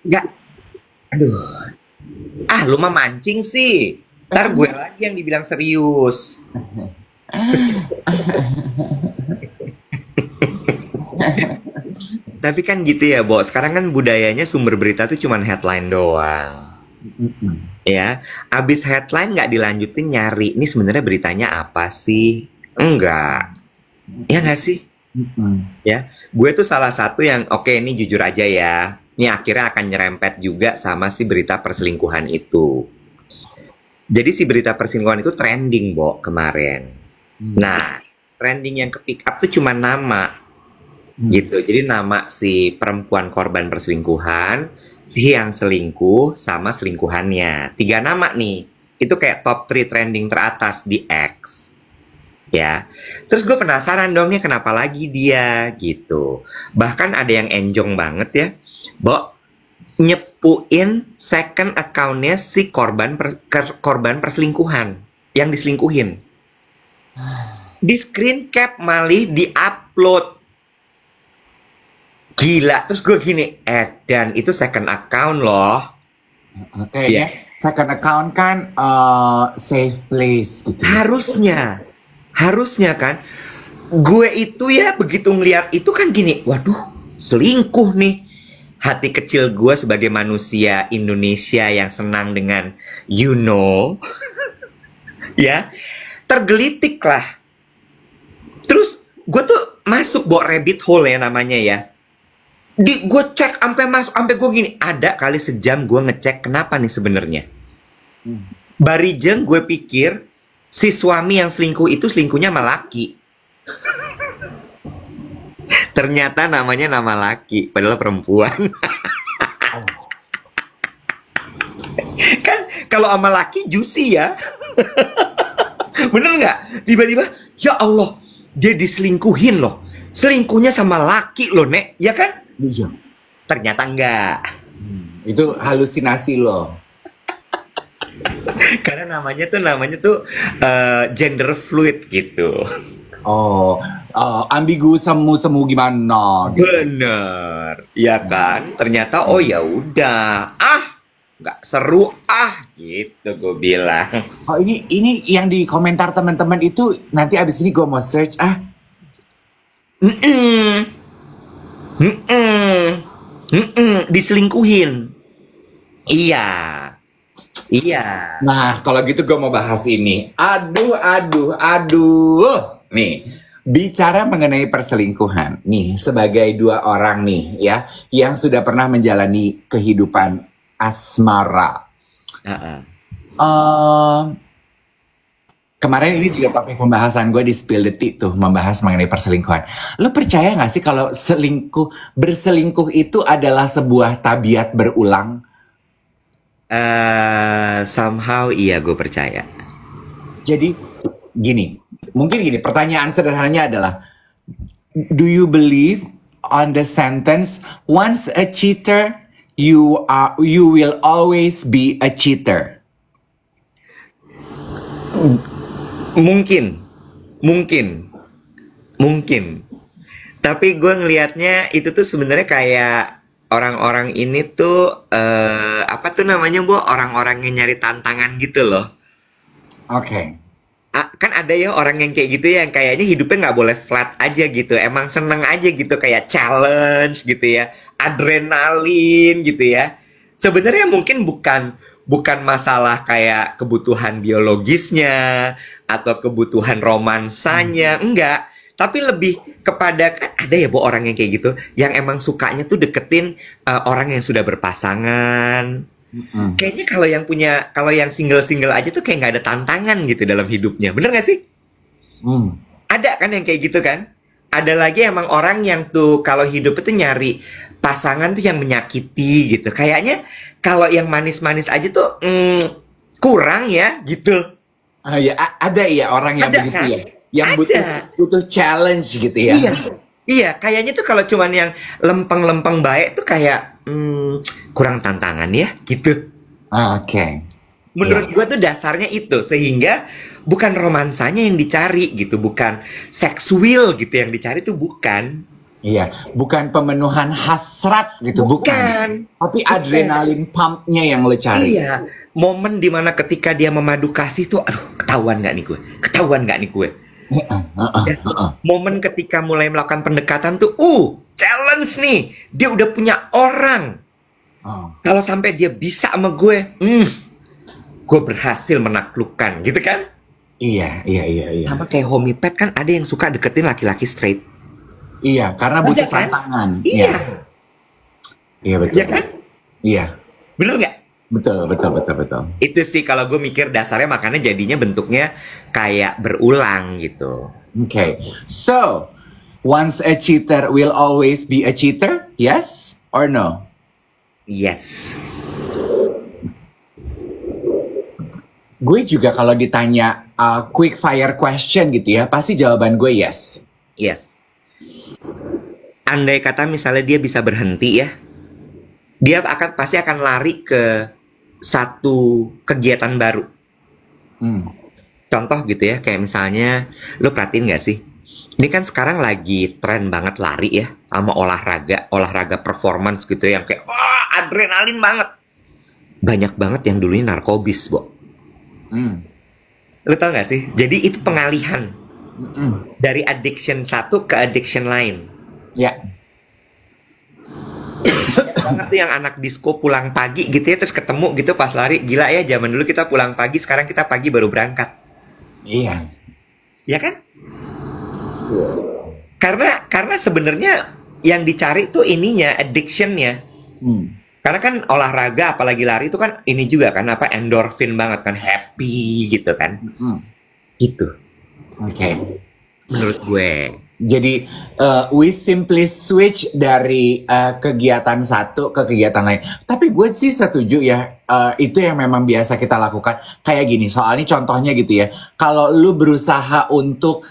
Nggak, aduh, lu mah mancing sih. Ntar gue lagi yang dibilang serius. Tapi kan gitu ya, Bo. Sekarang kan budayanya sumber berita tuh cuman headline doang. Mm-mm. Ya, abis headline nggak dilanjutin nyari. Ini sebenarnya beritanya apa sih? Enggak. Ya nggak sih? Mm-mm. Ya, gue tuh salah satu yang oke ini jujur aja ya. Ini akhirnya akan nyerempet juga sama si berita perselingkuhan itu. Jadi si berita perselingkuhan itu trending, Bo, kemarin. Mm. Nah, trending yang ke pick up tuh cuma nama Mm. gitu. Jadi nama si perempuan korban perselingkuhan, si yang selingkuh sama selingkuhannya. Tiga nama nih. Itu kayak top 3 trending teratas di X. Ya. Terus gue penasaran dong ya kenapa lagi dia gitu. Bahkan ada yang enjong banget ya. Bo, nyepuin second accountnya si korban perselingkuhan yang diselingkuhin. Di screen cap malih di upload. Gila, terus gue gini, dan itu second account loh. Kayaknya Ya, second account kan safe place gitu ya. harusnya, harusnya kan, gue itu ya begitu ngeliat itu kan gini, waduh, selingkuh nih. Hati kecil gue sebagai manusia Indonesia yang senang dengan you know, ya, tergelitik lah. Terus gue tuh masuk bawa rabbit hole ya namanya ya. Gue cek sampai masuk sampai gue gini, ada kali sejam gue ngecek kenapa nih sebenarnya. Hmm. Barijeng gue pikir si suami yang selingkuh itu selingkuhnya sama laki. Ternyata namanya nama laki, padahal perempuan. Oh. Kan kalau sama laki juicy ya. Bener nggak? Tiba-tiba, ya Allah, dia diselingkuhin loh. Selingkuhnya sama laki loh, Nek. Ya kan? Iya. Ternyata enggak. Itu halusinasi loh. Karena namanya tuh gender fluid gitu. Oh, ambigu semu-semu gimana gitu. Bener, ya kan? Ternyata oh ya udah, nggak seru gitu gue bilang. Oh, ini yang di komentar teman-teman itu nanti abis ini gue mau search Mm-mm, mm-mm, diselingkuhin. Iya, iya. Nah, kalau gitu gue mau bahas ini. Aduh. Nih, bicara mengenai perselingkuhan. Nih, sebagai dua orang nih ya, yang sudah pernah menjalani kehidupan asmara. Uh-uh. Eh, Kemarin ini juga topik pembahasan gue di Spill the Tea tuh, membahas mengenai perselingkuhan. Lo percaya gak sih kalau berselingkuh itu adalah sebuah tabiat berulang? Somehow iya gue percaya. Jadi mungkin gini, pertanyaan sederhananya adalah, do you believe on the sentence, once a cheater, you will always be a cheater? Mungkin, mungkin, mungkin. Tapi gue ngelihatnya itu tuh sebenarnya kayak orang-orang ini tuh apa tuh namanya bu? Orang-orang yang nyari tantangan gitu loh. Oke. Kan ada ya orang yang kayak gitu ya, yang kayaknya hidupnya nggak boleh flat aja gitu. Emang seneng aja gitu kayak challenge gitu ya, adrenalin gitu ya. Sebenarnya mungkin bukan bukan masalah kayak kebutuhan biologisnya atau kebutuhan romansanya, enggak. Tapi lebih kepada kan ada ya bu orang yang kayak gitu, yang emang sukanya tuh deketin orang yang sudah berpasangan. Mm-mm. Kayaknya kalau yang single-single aja tuh kayak nggak ada tantangan gitu dalam hidupnya. Bener nggak sih? Mm. Ada kan yang kayak gitu kan? Ada lagi emang orang yang tuh kalau hidup itu nyari pasangan tuh yang menyakiti gitu. Kayaknya kalau yang manis-manis aja tuh kurang ya gitu. Ya, ada ya orang yang Ada begitu kan? ya, yang butuh Ada. butuh challenge gitu ya. Iya. Iya, kayaknya tuh kalau cuman yang lempeng-lempeng baik tuh kayak kurang tantangan ya gitu. Oke. Ya. Menurut gue tuh dasarnya itu sehingga bukan romansanya yang dicari gitu, bukan seksual gitu yang dicari tuh bukan. Iya, bukan pemenuhan hasrat gitu, bukan. Tapi Bukan. adrenalin pumpnya yang lo cari. Iya, momen dimana ketika dia memadu kasih tuh, aduh, ketahuan nggak nih gue? Ketahuan nggak nih gue? Ya. Momen ketika mulai melakukan pendekatan tuh, challenge nih. Dia udah punya orang. Oh. Kalau sampai dia bisa sama gue berhasil menaklukkan, gitu kan? Iya, iya, iya, iya. Sama kayak Homie Pet kan ada yang suka deketin laki-laki straight. Iya, karena Ada butuh kan? tantangan. Iya, Iya, betul. ya kan? Iya, Bener nggak? betul, betul, betul, betul. Itu sih kalau gue mikir dasarnya makanya jadinya bentuknya kayak berulang gitu. Okay. So, once a cheater will always be a cheater? Yes or no? Yes. Gue juga kalau ditanya quick fire question gitu ya, pasti jawaban gue yes. Yes. Andai kata misalnya dia bisa berhenti ya, dia pasti akan lari ke satu kegiatan baru. Hmm. Contoh gitu ya, kayak misalnya, lo perhatiin gak sih? Ini kan sekarang lagi tren banget lari ya, sama olahraga performance gitu ya, yang kayak, wah, adrenalin banget. Banyak banget yang dulunya narkobis, Bo. Hmm. Lo tau gak sih? Jadi itu pengalihan Mm-mm. dari addiction satu ke addiction lain. Ya. Banget tuh yang anak disco pulang pagi gitu ya, terus ketemu gitu pas lari. Gila ya, zaman dulu kita pulang pagi, sekarang kita pagi baru berangkat. Iya. Ya kan? Karena sebenarnya yang dicari tuh ininya, addictionnya. Hmm. Karena kan olahraga, apalagi lari itu kan ini juga kan apa, endorfin banget kan, happy gitu kan. Hmm. Gitu. Oke. Menurut gue. Jadi we simply switch dari kegiatan satu ke kegiatan lain. Tapi gue sih setuju ya, itu yang memang biasa kita lakukan. Kayak gini, soalnya contohnya gitu ya. Kalau lu berusaha untuk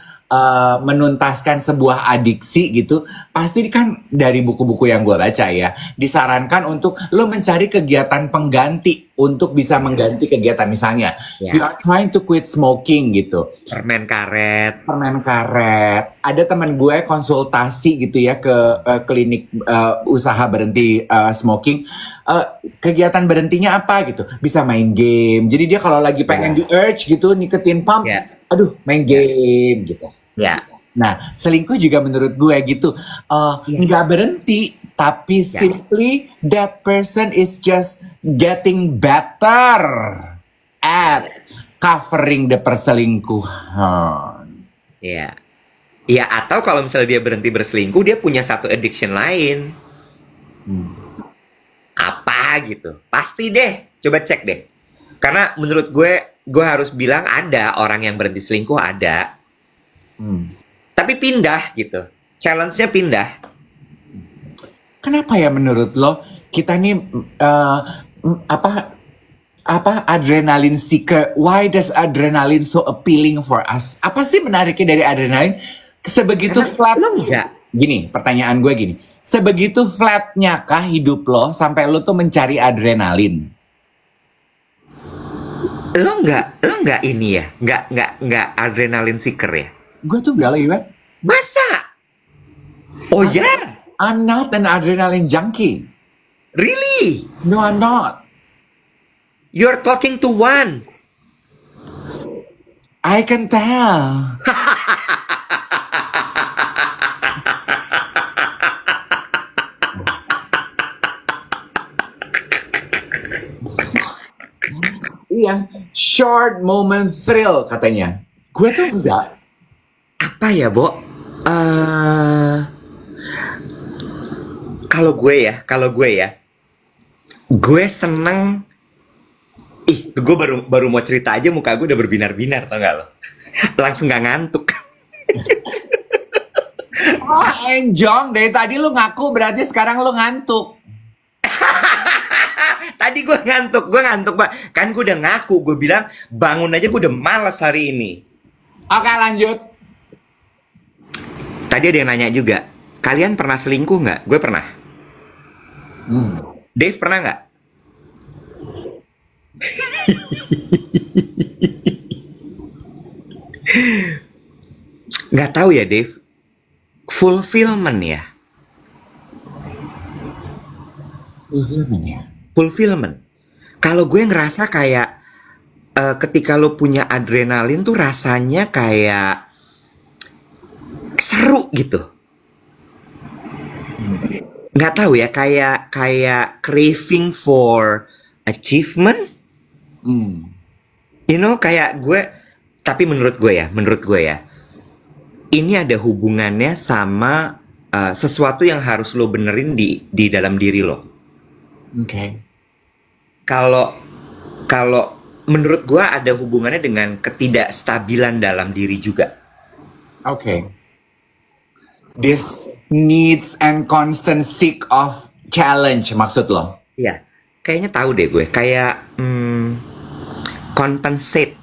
menuntaskan sebuah adiksi gitu, pasti kan dari buku-buku yang gue baca ya, disarankan untuk lu mencari kegiatan pengganti untuk bisa mengganti kegiatan. Misalnya, you are trying to quit smoking gitu. Permen karet. Permen karet. Ada teman gue konsultasi gitu ya ke klinik usaha berhenti smoking. Kegiatan berhentinya apa gitu? Bisa main game. Jadi dia kalau lagi pengen di urge gitu, niketin pump, aduh main game gitu. Ya. Nah, selingkuh juga menurut gue gitu, nggak berhenti, tapi simply that person is just getting better at covering the perselingkuhan. Iya. Ya, atau kalau misalnya dia berhenti berselingkuh, dia punya satu addiction lain. Apa gitu. Pasti deh. Coba cek deh. Karena menurut gue harus bilang ada orang yang berhenti selingkuh, ada. Tapi pindah gitu. Challenge-nya pindah. Kenapa ya menurut lo, kita nih adrenaline seeker? Why does adrenaline so appealing for us? Apa sih menariknya dari adrenalin? Sebegitu flat. Lo enggak. Gini, pertanyaan gue gini. Sebegitu flatnya kah hidup lo sampai lo tuh mencari adrenalin? Lo enggak ini ya? Enggak adrenaline seeker ya? Gue tuh gak lagi, Masa? Oh ya? Yeah? I'm not an adrenaline junkie. Really? No, I'm not. You're talking to one. I can tell. Iya, short moment thrill katanya. Gue tuh enggak. Apa ya, Bo? Kalau gue ya, gue seneng. Gue baru mau cerita aja muka gue udah berbinar-binar, tau gak lo? Langsung gak ngantuk. Oh, Enjong, dari tadi lu ngaku berarti sekarang lu ngantuk. Tadi gue ngantuk, Pak. Kan gue udah ngaku, gue bilang bangun aja gue udah malas hari ini. Oke, lanjut. Tadi ada yang nanya juga, kalian pernah selingkuh nggak? Gue pernah. Dave pernah nggak? Nggak tahu ya, Dave. Fulfillment ya. Fulfillment ya. Fulfillment. Kalau gue ngerasa kayak ketika lo punya adrenalin tuh rasanya kayak seru gitu. Nggak tahu ya, kayak craving for achievement. Hmm. You know, kayak gue, tapi menurut gue ya, ini ada hubungannya sama sesuatu yang harus lo benerin di dalam diri lo. Oke. Kalau kalau menurut gue ada hubungannya dengan ketidakstabilan dalam diri juga. Oke. This needs and constant seek of challenge maksud lo? Iya, kayaknya tahu deh gue. Kayak compensate.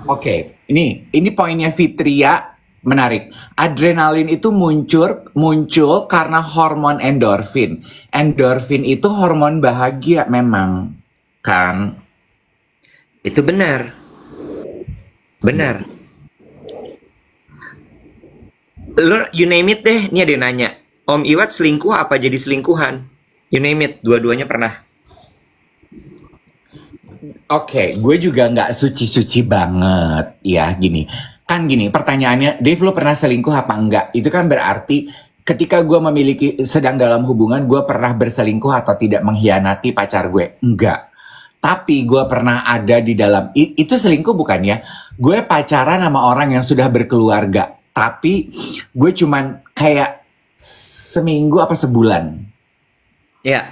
Oke, ini poinnya Fitria menarik. Adrenalin itu muncul karena hormon endorfin. Endorfin itu hormon bahagia memang, kan? Itu benar. Benar. Lo you name it deh. Ini ada yang nanya. Om Iwat selingkuh apa jadi selingkuhan? You name it. Dua-duanya pernah. Oke, gue juga nggak suci-suci banget ya gini. Kan gini, pertanyaannya, Dave lo pernah selingkuh apa enggak? Itu kan berarti ketika gue sedang dalam hubungan, gue pernah berselingkuh atau tidak mengkhianati pacar gue? Enggak. Tapi gue pernah ada di dalam, itu selingkuh bukan ya? Gue pacaran sama orang yang sudah berkeluarga. Tapi gue cuman kayak seminggu apa sebulan. Ya.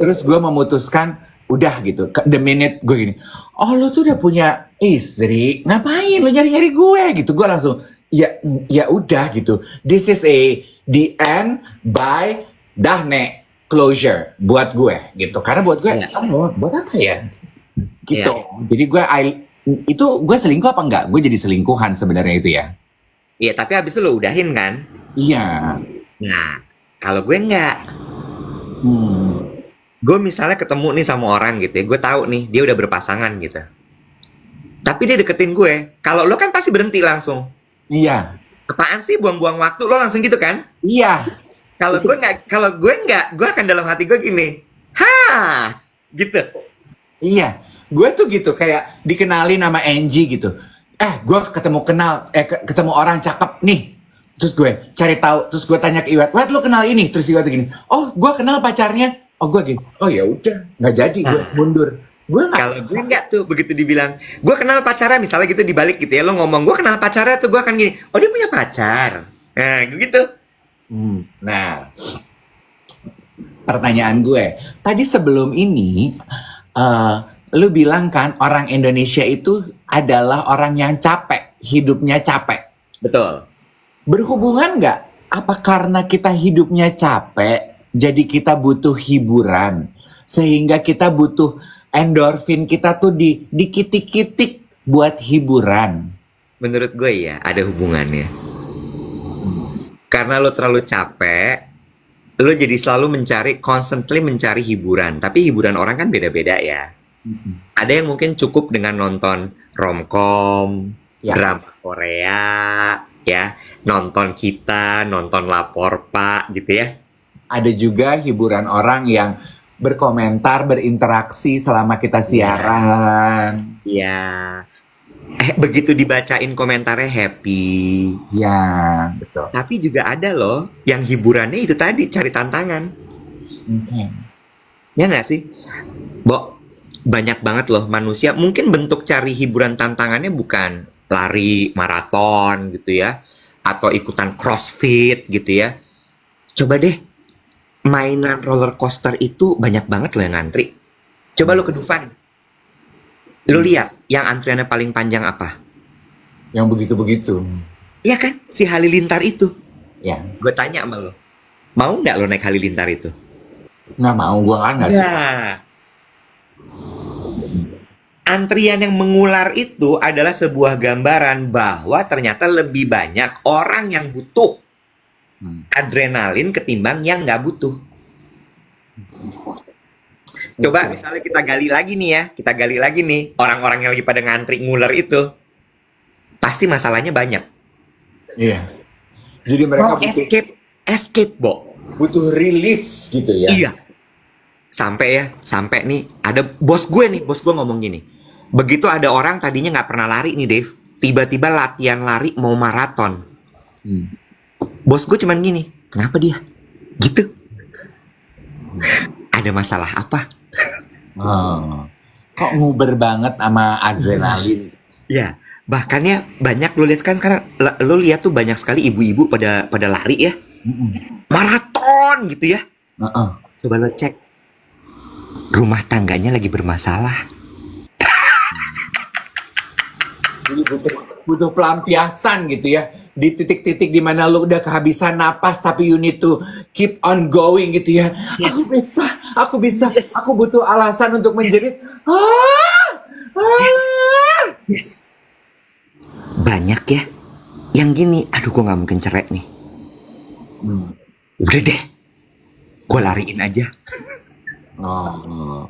Terus gue memutuskan, udah gitu. The minute gue gini, oh lo tuh udah punya istri, ngapain lo nyari-nyari gue gitu. Gue langsung, ya udah gitu. This is the end by Dahne closure buat gue gitu. Karena buat gue, buat apa ya? Gitu. Jadi itu gue selingkuh apa enggak? Gue jadi selingkuhan sebenarnya itu ya. Iya, tapi habis itu lo udahin kan? Iya. Nah, kalau gue enggak. Gue misalnya ketemu nih sama orang gitu ya, gue tahu nih dia udah berpasangan gitu. Tapi dia deketin gue. Kalau lo kan pasti berhenti langsung. Iya. Apaan sih buang-buang waktu? Lo langsung gitu kan? Iya. Kalau gue nggak, gue akan dalam hati gue gini, gitu. Iya. Gue tuh gitu kayak dikenalin nama Angie gitu. Gue ketemu orang cakep nih. Terus gue cari tahu, terus gue tanya ke Iwat, "Wat, lo kenal ini?" Terus Iwat gini, "Oh, gue kenal pacarnya." Oh, gue gini, "Oh ya udah, nggak jadi." Gue mundur. Kalau gue nggak tuh, begitu dibilang, "Gue kenal pacarnya," misalnya gitu dibalik gitu ya, lo ngomong, "Gue kenal pacarnya," tuh gue akan gini, "Oh, dia punya pacar." Nah, gitu. Nah, pertanyaan gue, tadi sebelum ini, lu bilang kan orang Indonesia itu adalah orang yang capek, hidupnya capek. Betul. Berhubungan nggak? Apa karena kita hidupnya capek, jadi kita butuh hiburan, sehingga kita butuh endorfin kita tuh dikitik-kitik buat hiburan? Menurut gue ya, ada hubungannya. Karena lo terlalu capek, lo jadi selalu constantly mencari hiburan. Tapi hiburan orang kan beda-beda ya. Ada yang mungkin cukup dengan nonton romcom, drama Korea, ya, nonton kita, nonton Lapor Pak, gitu ya. Ada juga hiburan orang yang berkomentar, berinteraksi selama kita siaran. Iya. Begitu dibacain komentarnya happy. Ya, betul. Tapi juga ada loh yang hiburannya itu tadi, cari tantangan. Ya nggak sih? Banyak banget loh manusia. Mungkin bentuk cari hiburan tantangannya bukan lari maraton gitu ya, atau ikutan crossfit gitu ya. Coba deh, mainan roller coaster itu banyak banget loh yang ngantri. Coba lo ke Dufan, lo lihat yang antriannya paling panjang apa? Yang begitu-begitu. Iya kan, si Halilintar itu. Ya. Gue tanya sama lo, mau nggak lo naik Halilintar itu? Nggak mau, gue kan nggak suka. Antrian yang mengular itu adalah sebuah gambaran bahwa ternyata lebih banyak orang yang butuh adrenalin ketimbang yang nggak butuh. Coba misalnya kita gali lagi nih orang-orang yang lagi pada ngantri ngular itu, pasti masalahnya banyak. Iya. Jadi mereka escape, Bo. butuh rilis gitu ya. Iya. Sampai nih ada bos gue ngomong gini. Begitu ada orang tadinya nggak pernah lari nih Dave, tiba-tiba latihan lari mau maraton. Bos gue cuman gini, kenapa dia? Gitu. Ada masalah apa? Oh. Kok nguber banget sama adrenalin? Ya, bahkan ya banyak lu lihat kan sekarang, lu lihat tuh banyak sekali ibu-ibu pada lari ya, maraton gitu ya. Coba lo cek, rumah tangganya lagi bermasalah. Jadi butuh pelampiasan gitu ya. Di titik-titik dimana lu udah kehabisan napas tapi you need to keep on going gitu ya. Yes. Aku bisa. Yes. Aku butuh alasan untuk menjerit. Yes. Banyak ya yang gini, aduh gue nggak mungkin cerai nih. Udah deh, gue lariin aja. Oh.